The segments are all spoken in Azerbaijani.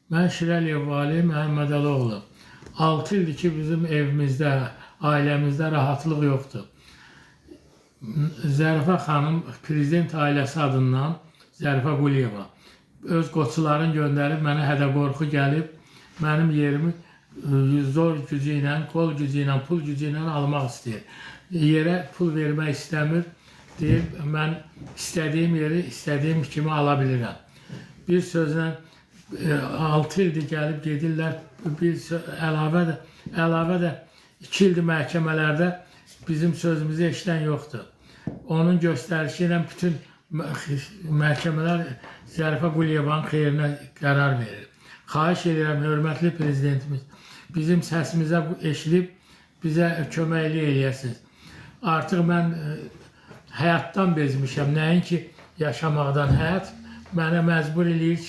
Mən Şirəliyev Vali Məhəmməd Əloğlu. 6 ildir ki, bizim evimizdə, ailəmizdə rahatlıq yoxdur. Zərifə xanım prezident ailəsi adından Zərifə Quliyeva öz qoçularını göndərib mənə hədə-qorxu gəlib, mənim yerimi zor gücü ilə, qol gücü ilə, pul gücü ilə almaq istəyir. Yerə pul vermək istəmir, deyib mən istədiyim yeri istədiyim kimi ala bilirəm. Bir sözlə 6 ildir gəlib gedirlər, əlavə də 2 ildir məhkəmələrdə bizim sözümüzü eşidən yoxdur. Onun göstərişi ilə bütün məhkəmələr Zərifə Quliyevanın xeyrinə qərar verir. Xahiş edirəm, hörmətli prezidentimiz, bizim səsimizə eşidib bizə kömək eləyəsiniz. Artıq mən həyatdan bezmişəm, nəinki yaşamaqdan. Həyat mənə məcbur eləyir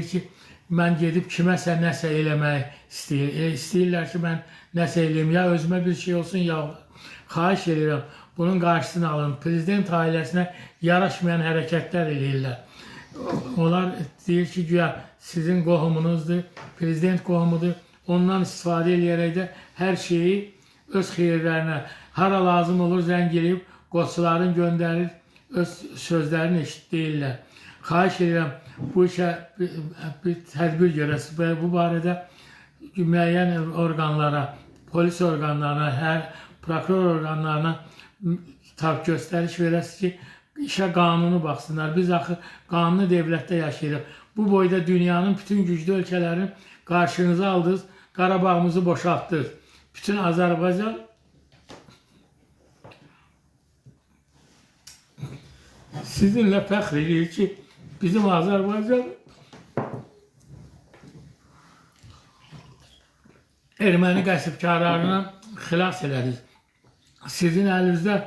ki, mən gedib kiməsə nəsə eləmək istəyirlər ki, mən nəsə eləyim, ya özümə bir şey olsun, ya xahiş edirəm, bunun qarşısını alın. Prezident ailəsinə yaraşmayan hərəkətlər eləyirlər. Onlar deyir ki, güya sizin qohumunuzdur, prezident qohumudur, ondan istifadə eləyərək də hər şeyi öz xeyirlərinə, hara lazım olur zəng eləyib, qoçularını göndərir, öz sözlərini eşitdirlər. Xahiş edirəm, bu işə bir tədbir görəsiniz. Bu barədə müəyyən orqanlara, polis orqanlarına, hər prokuror orqanlarına göstəriş verəsiniz ki, işə qanunu baxsınlar. Biz axı qanuni devlətdə yaşayırıq. Bu boyda dünyanın bütün güclü ölkələrini qarşınıza aldınız, Qarabağımızı boşaltdınız. Bütün Azərbaycan sizinlə fəxr edir ki, bizim Azərbaycan erməni qəsbkarlarından xilas elədiniz. Sizin əlinizdə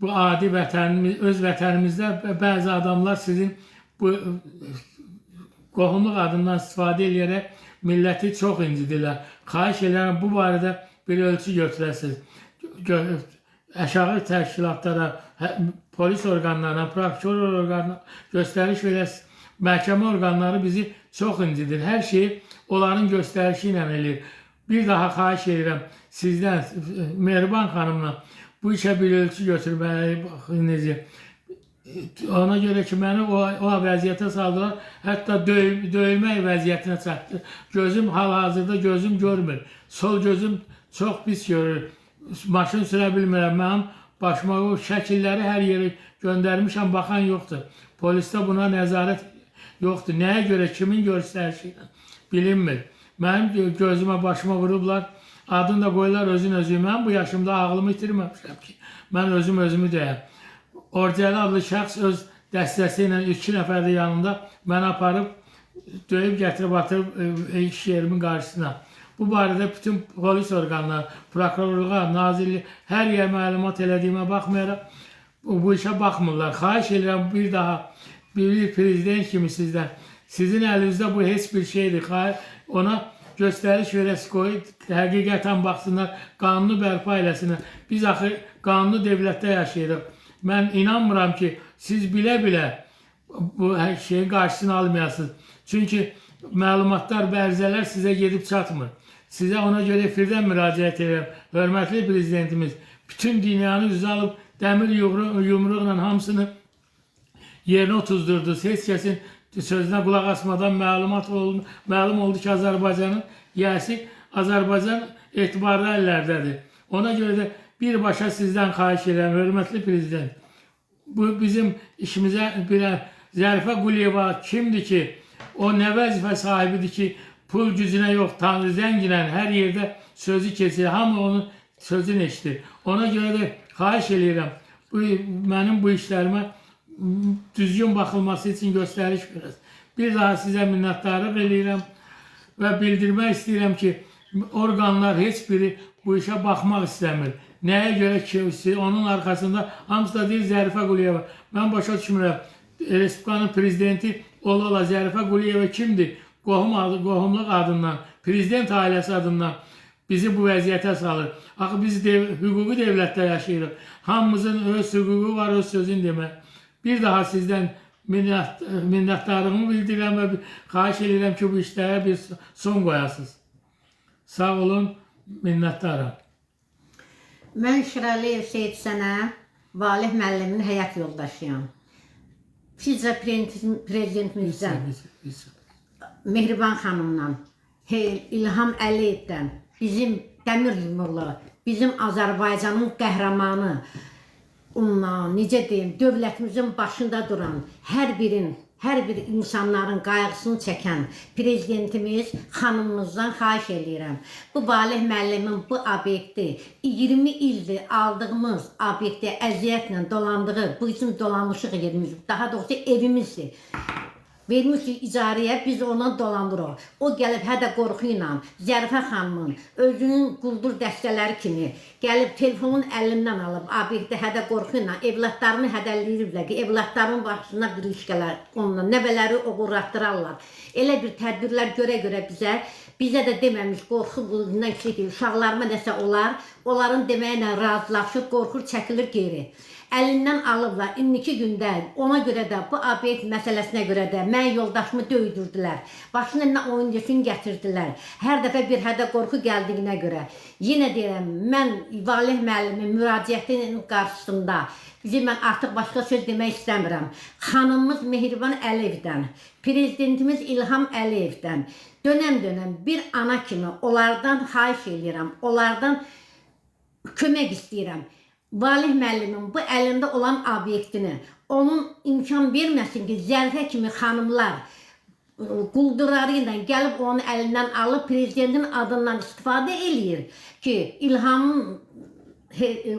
bu adi vətənimiz, öz vətənimizdə bəzi adamlar sizin bu qohumluq adından istifadə edərək milləti çox incidirlər. Xahiş edirəm, bu barədə bir ölçü götürəsiniz. Aşağı təşkilatlara, polis orqanlarına, prokuror orqanlarına göstəriş verəsiniz. Məhkəmə orqanları bizi çox incidir. Hər şeyi onların göstərişi ilə eləyir. Bir daha xahiş edirəm sizdən, Mehriban xanımla bu işə bir ölçü götürməyinizi. Ona görə ki, məni o vəziyyətə saldılar, hətta döyülmək vəziyyətinə çatdı. Gözüm hal-hazırda gözüm görmür. Sol gözüm çox pis görür. Maşın sürə bilmirəm. Mənim başıma o şəkilləri hər yeri göndərmişəm, baxan yoxdur. Polisdə buna nəzarət yoxdur. Nəyə görə, kimin göstərişi ilə bilinmir. Mənim gözümə, başıma vurublar. Adını da qoyurlar özün-özü. Mən bu yaşımda ağlımı itirməmişəm ki, mən özümü deyəm. Orcəli adlı şəxs öz dəstəsi ilə 2 nəfər də yanında məni aparıb, döyüb, gətirib, atırıb iş yerimin qarşısına. Bu barədə bütün polis orqanları, prokurorluğa, nazirlik, hər yer məlumat elədiyimə baxmayaraq, bu işə baxmırlar. Xahiş edirəm, bir daha bir prezident kimi sizdən, sizin əlinizdə bu heç bir şeydir. Ona göstəriş verəsi qoyub, həqiqətən baxsınlar, qanunu bərpa eləsinlər. Biz axı qanunu devlətdə yaşayırıq. Mən inanmıram ki, siz bilə-bilə bu hər şeyin qarşısını almayasınız. Çünki məlumatlar, bərzələr sizə gedib çatmır. Sizə ona görə efirdən müraciət edirəm. Hörmətli prezidentimiz, bütün dünyanı üzə alıb, dəmir yumruqla hamısını yerinə otuzdurdunuz. Heç kəsin sözünə qulaq asmadan məlum oldu ki, Azərbaycanın yiyəsi Azərbaycan etibarlı əllərdədir. Ona görə də birbaşa sizdən xahiş edirəm, hörmətli prezident. Bu bizim işimizə Zərifə Quliyeva kimdir ki, o nə vəzifə sahibidir ki, pul gücünə yox, tanrı zənginlə hər yerdə sözü keçir, hamı onun sözünü eşitir. Ona görə də xahiş edirəm, mənim bu işlərimə düzgün baxılması üçün göstəriş verəsiniz. Bir daha sizə minnətdarlıq edirəm və bildirmək istəyirəm ki, orqanlar heç biri bu işə baxmaq istəmir. Nəyə görə ki, onun arxasında hamısı da deyir Zərifə Quliyeva. Mən başa düşmürəm, Respublikanın prezidenti ola Zərifə Quliyeva kimdir? Qohumluq adından, prezident ailəsi adından bizi bu vəziyyətə salır. Axı biz hüquqi devlətdə yaşayırıq. Hamımızın öz hüququ var, öz sözünü demək. Bir daha sizdən minnətdarlığımı bildirirəm və xahiş edirəm ki, bu işlərə bir son qoyasınız. Sağ olun, minnətdaram. Mən Şirəliyev Seyid Sənəm, Valih müəllimin həyat yoldaşıyam. Sizcə prezidentimizdən, Mehriban xanımdan, İlham Əliyevdən, bizim Dəmir Yumurlu, bizim Azərbaycanın qəhrəmanı, onunla, necə deyim, dövlətimizin başında duran, hər bir insanların qayğısını çəkən prezidentimiz xanımımızdan xahiş edirəm. Bu Valih müəllimin bu obyekti 20 ildir aldığımız obyekti əziyyətlə dolandığı, bu bizim dolanmışıq yerimiz, daha doğrusu evimizdir. Vermişik icarəyə, biz ondan dolandırıq. O gəlib hədə qorxu ilə Zərifə xanımın özünün quldur dəstələri kimi gəlib telefonun əlindən alıb, obyekti hədə qorxu ilə evlatlarını hədələyirlər ki, evlatlarının başına bir işgələr, onunla nəvələri oğurlatdırarlar. Elə bir tədbirlər görə bizə də deməmiş, qorxu bundan ki, uşaqlarıma nəsə olar, onların deməklə razılaşıb, qorxur, çəkilir geri. Əlindən alıblar, 22 gündə, ona görə də, bu obyekt məsələsinə görə də mən yoldaşımı döydürdülər. Başına nə oyun yesin gətirdilər. Hər dəfə bir hədə qorxu gəldiyinə görə. Yenə deyirəm, mən Valih müəllimin müraciətinin qarşısında, mən artıq başqa söz demək istəmirəm. Xanımımız Mehriban Əliyevdən, prezidentimiz İlham Əliyevdən, dönəm-dönəm bir ana kimi onlardan xahiş edirəm, onlardan kömək istəyirəm. Valih müəllimin bu əlində olan obyektini, onun imkan verməsin ki, Zərifə kimi xanımlar quldurları ilə gəlib onun əlindən alıb prezidentin adından istifadə eləyir ki, İlhamın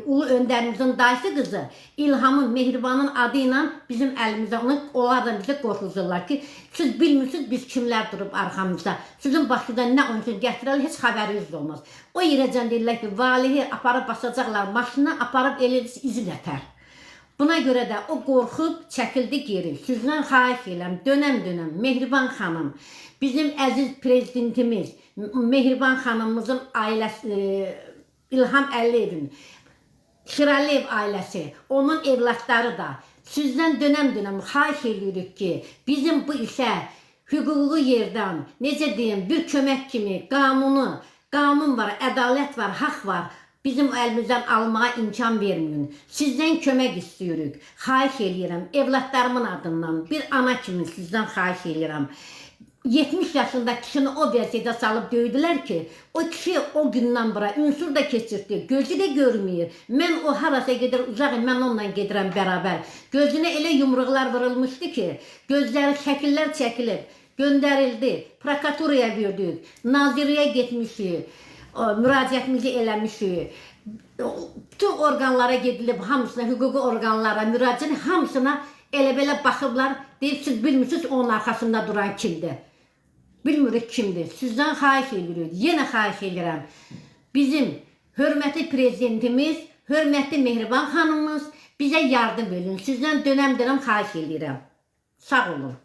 ulu öndərimizin dayısı qızı İlhamın, Mehribanın adı ilə bizim əlimizdə, onlar da bizə qorxuzurlar ki, siz bilmirsiniz biz kimlər durub arxamızda, sizin başınıza nə oyunsuz gətirəlir, heç xəbəriniz olmaz. O yerəcən deyirlər ki, valihi aparıb basacaqlar, maşına aparıb eləyir, izin ətər. Buna görə də o qorxub çəkildi geri. Sizdən xahiş edirəm, dönəm-dönəm, Mehriban xanım, bizim əziz prezidentimiz, Mehriban xanımımızın ailəsi, İlham Əliyevin, Şirəliyev ailəsi, onun evlatları da sizdən dönəm-dönəm xahiş edirik ki, bizim bu işə hüquqi yerdən, necə deyim, bir kömək kimi qanun var, ədalət var, haqq var, bizim əlimizdən almağa imkan verməyin. Sizdən kömək istəyirik, xahiş edirəm, evlatlarımın adından, bir ana kimi sizdən xahiş edirəm. 70 yaşında kişini o vəziyyətə salıb döydülər ki, o kişi o gündən bura ünsur da keçirdi, gözü də görməyir. Mən o harasa gedir, uzaqım, mən onunla gedirəm bərabər. Gözünə elə yumruqlar vurulmuşdu ki, gözləri şəkillər çəkilib, göndərildi, prokuraturaya verdik, nazirliyə getmişik, müraciətimizi eləmişik. Bütün orqanlara gedilib, hamısına, hüquqi orqanlara, müraciət, hamısına elə-belə baxıblar, deyib, siz bilmirsiniz onun arxasında duran kimdir. Bilmirik kimdir. Sizdən xahiş edirik, yenə xahiş edirəm. Bizim hörmətli prezidentimiz, hörmətli Mehriban xanımımız bizə yardım edin. Sizdən dönəm-dönəm xahiş edirəm. Sağ olun.